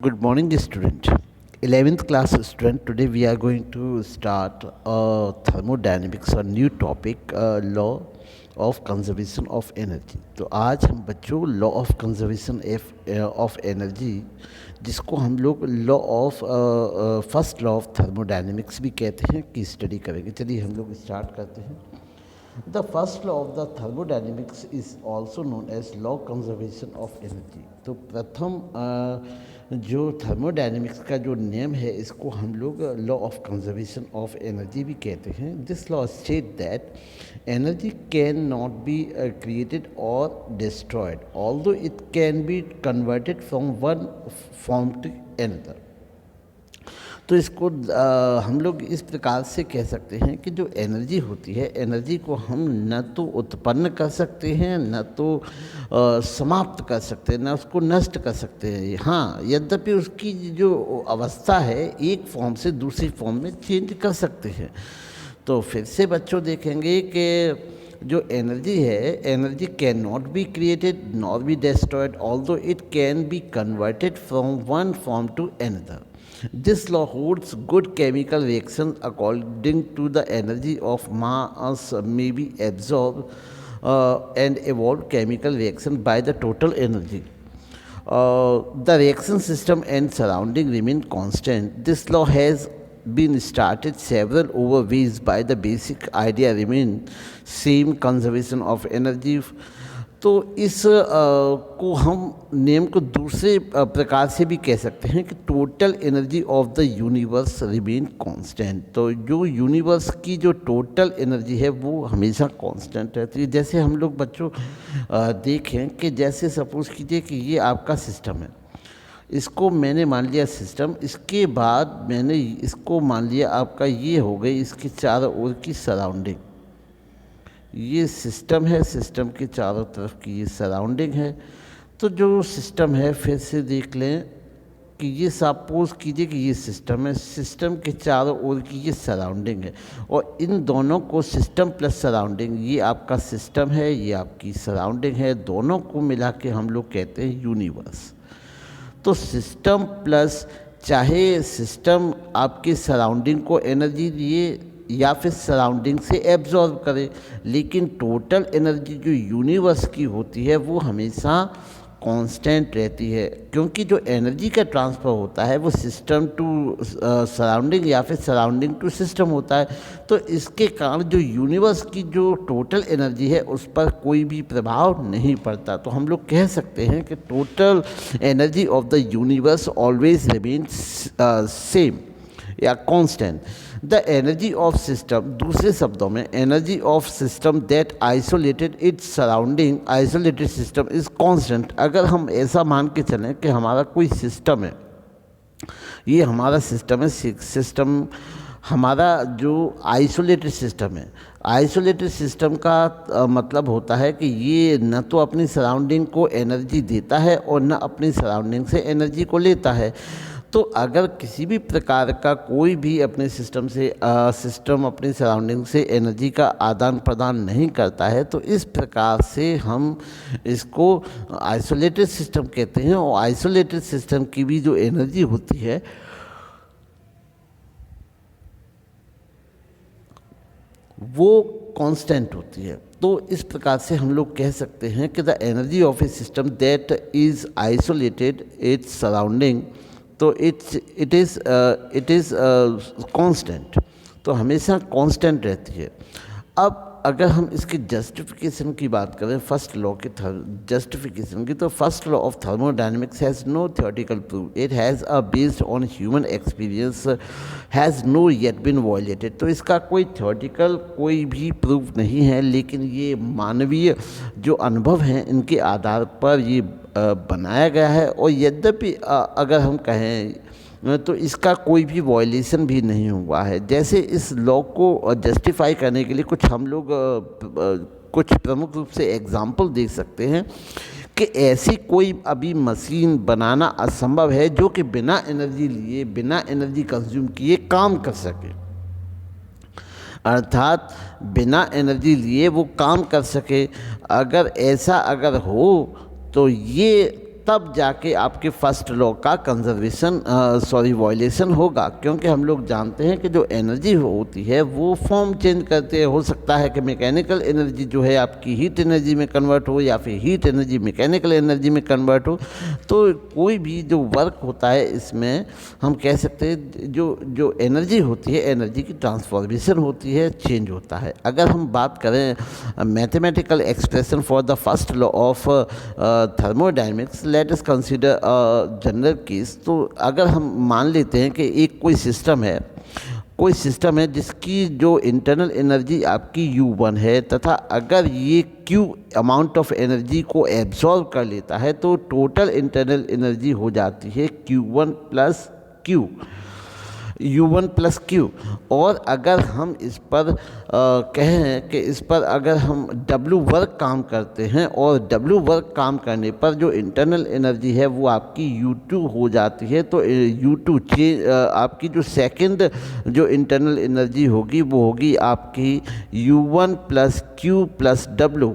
Good morning, student. 11th class student. Today we are going to start thermodynamics, a new topic, law of conservation of energy. तो आज हम बच्चों law of conservation of energy, जिसको हम लोग law of first law of thermodynamics भी कहते हैं, की स्टडी करेंगे. चलिए हम लोग स्टार्ट करते हैं. The first law of the thermodynamics is also known as law conservation of energy. तो प्रथम जो थर्मोडायनेमिक्स का जो नियम है, इसको हम लोग law of conservation of energy भी कहते हैं. This law state that energy can not be created और destroyed, although it can be converted from one form to another. तो इसको हम लोग इस प्रकार से कह सकते हैं कि जो एनर्जी होती है, एनर्जी को हम न तो उत्पन्न कर सकते हैं, न तो समाप्त कर सकते हैं, न उसको नष्ट कर सकते हैं. हाँ, यद्यपि उसकी जो अवस्था है एक फॉर्म से दूसरी फॉर्म में चेंज कर सकते हैं. तो फिर से बच्चों देखेंगे कि जो एनर्जी है, energy can not be created not be destroyed, although it can be converted from one form to another. This law holds good chemical reactions according to the energy of mass may be absorbed and evolved chemical reaction by the total energy. The reaction system and surrounding remain constant. This law has been started several over ways, by the basic idea remain same, conservation of energy. तो इस को हम name को दूसरे प्रकार से भी कह सकते हैं कि total energy of the universe remain constant. तो जो यूनिवर्स की जो टोटल एनर्जी है वो हमेशा कांस्टेंट रहती है. जैसे हम लोग बच्चों देखें कि जैसे सपोज़ कीजिए कि ये आपका सिस्टम है, इसको मैंने मान लिया सिस्टम, इसके बाद मैंने इसको मान लिया आपका ये हो गई इसके चारों ओर की सराउंडिंग. ये सिस्टम है, सिस्टम के चारों तरफ की ये सराउंडिंग है. तो जो सिस्टम है, फिर से देख लें कि ये सपोज़ कीजिए कि ये सिस्टम है, सिस्टम के चारों ओर की ये सराउंडिंग है, और इन दोनों को सिस्टम प्लस सराउंडिंग, ये आपका सिस्टम है, ये आपकी सराउंडिंग है, दोनों को मिला के हम लोग कहते हैं यूनिवर्स. तो सिस्टम प्लस, चाहे सिस्टम आपके सराउंडिंग को एनर्जी दिए या फिर सराउंडिंग से एब्जॉर्ब करे, लेकिन टोटल एनर्जी जो यूनिवर्स की होती है वो हमेशा कांस्टेंट रहती है, क्योंकि जो एनर्जी का ट्रांसफ़र होता है वो सिस्टम टू सराउंडिंग या फिर सराउंडिंग टू सिस्टम होता है. तो इसके कारण जो यूनिवर्स की जो टोटल एनर्जी है उस पर कोई भी प्रभाव नहीं पड़ता. तो हम लोग कह सकते हैं कि total energy of the universe always remains same या constant. The energy of system, दूसरे शब्दों में energy of system that isolated its surrounding, isolated system is constant. अगर हम ऐसा मान के चलें कि हमारा कोई सिस्टम है, ये हमारा सिस्टम है, सिस्टम हमारा जो आइसोलेटेड सिस्टम है, आइसोलेटेड सिस्टम का मतलब होता है कि ये न तो अपनी सराउंडिंग को एनर्जी देता है और न अपनी सराउंडिंग से एनर्जी को लेता है. तो अगर किसी भी प्रकार का कोई भी अपने सिस्टम से सिस्टम अपनी सराउंडिंग से एनर्जी का आदान प्रदान नहीं करता है, तो इस प्रकार से हम इसको आइसोलेटेड सिस्टम कहते हैं. और आइसोलेटेड सिस्टम की भी जो एनर्जी होती है वो कांस्टेंट होती है. तो इस प्रकार से हम लोग कह सकते हैं कि the energy of A system that is isolated its surrounding, तो इट इज़ कांस्टेंट, तो हमेशा कांस्टेंट रहती है. अब अगर हम इसकी जस्टिफिकेशन की बात करें, फर्स्ट लॉ के जस्टिफिकेशन की, तो first law of thermodynamics has no theoretical proof, it has based on human experience, has no yet been violated. तो इसका कोई थ्योरेटिकल कोई भी प्रूफ नहीं है, लेकिन ये मानवीय जो अनुभव हैं इनके आधार पर ये बनाया गया है. और यद्यपि अगर हम कहें तो इसका कोई भी वॉयलेशन भी नहीं हुआ है. जैसे इस लॉ को जस्टिफाई करने के लिए कुछ हम लोग कुछ प्रमुख रूप से एग्जाम्पल देख सकते हैं कि ऐसी कोई अभी मशीन बनाना असंभव है जो कि बिना एनर्जी लिए, बिना एनर्जी कंज्यूम किए काम कर सके. अर्थात बिना एनर्जी लिए वो काम कर सके. अगर ऐसा अगर हो तो ये तब जाके आपके फर्स्ट लॉ का कंजर्वेशन वॉयलेशन होगा, क्योंकि हम लोग जानते हैं कि जो एनर्जी होती है वो फॉर्म चेंज करते हो सकता है कि मैकेनिकल एनर्जी जो है आपकी हीट एनर्जी में कन्वर्ट हो या फिर हीट एनर्जी मैकेनिकल एनर्जी में कन्वर्ट हो। तो कोई भी जो वर्क होता है इसमें हम कह सकते हैं जो जो एनर्जी होती है, एनर्जी की ट्रांसफॉर्मेशन होती है, चेंज होता है। अगर हम बात करें mathematical expression for the first law of thermodynamics, let us consider general case. तो अगर हम मान लेते हैं कि एक कोई सिस्टम है जिसकी जो इंटरनल एनर्जी आपकी U1 है, तथा अगर ये Q अमाउंट ऑफ एनर्जी को एब्जॉर्व कर लेता है तो टोटल इंटरनल एनर्जी हो जाती है Q1 plus Q, U1 plus Q। और अगर हम इस पर कहें कि इस पर अगर हम W वर्क काम करते हैं और W वर्क काम करने पर जो इंटरनल एनर्जी है वो आपकी U2 हो जाती है। तो U2 आपकी जो सेकंड जो इंटरनल एनर्जी होगी वो होगी आपकी U1 plus Q plus W।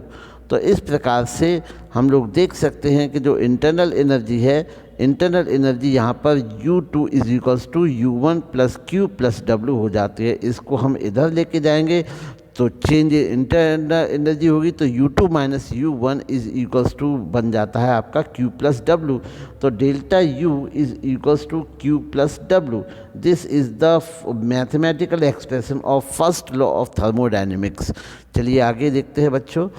तो इस प्रकार से हम लोग देख सकते हैं कि जो इंटरनल एनर्जी है, इंटरनल एनर्जी यहाँ पर U2 is equals to U1 plus Q plus W हो जाती है। इसको हम इधर लेके जाएंगे तो चेंज इंटरनल एनर्जी होगी, तो U2 minus U1 is equals to बन जाता है आपका Q प्लस W। तो delta U is equals to Q plus W। This is the mathematical expression of first law of thermodynamics. चलिए आगे देखते हैं बच्चों।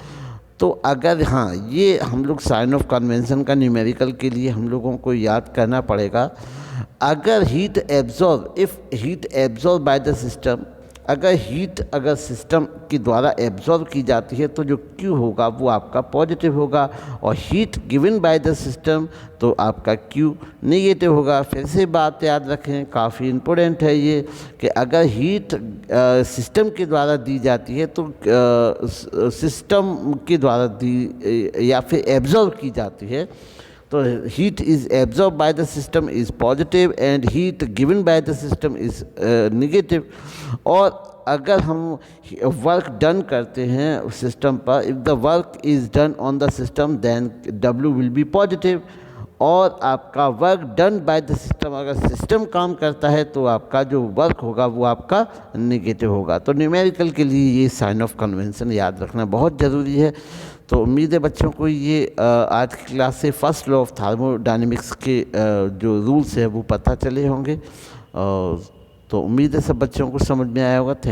तो अगर हाँ, ये हम लोग साइन ऑफ कन्वेंशन का न्यूमेरिकल के लिए हम लोगों को याद करना पड़ेगा। अगर heat absorb by the system, अगर सिस्टम के द्वारा एब्जॉर्ब की जाती है तो जो Q होगा वो आपका पॉजिटिव होगा, और heat given by the system तो आपका Q नेगेटिव होगा। फिर से बात याद रखें, काफ़ी इम्पोर्टेंट है ये, कि अगर हीट सिस्टम के द्वारा दी जाती है तो सिस्टम के द्वारा दी या फिर एब्जॉर्ब की जाती है तो heat is absorb by the system is positive and heat given by the system is negative. और अगर हम वर्क डन करते हैं सिस्टम पर, if the work is done on the system then W will be positive. और आपका work done by the system, अगर system काम करता है तो आपका जो वर्क होगा वो आपका नेगेटिव होगा। तो न्यूमेरिकल के लिए ये साइन ऑफ कन्वेंशन याद रखना बहुत ज़रूरी है। तो उम्मीद है बच्चों को ये आज की क्लास से फर्स्ट लॉ ऑफ थर्मोडायनेमिक्स के जो रूल्स हैं वो पता चले होंगे। तो उम्मीद है सब बच्चों को समझ में आया होगा। थैंक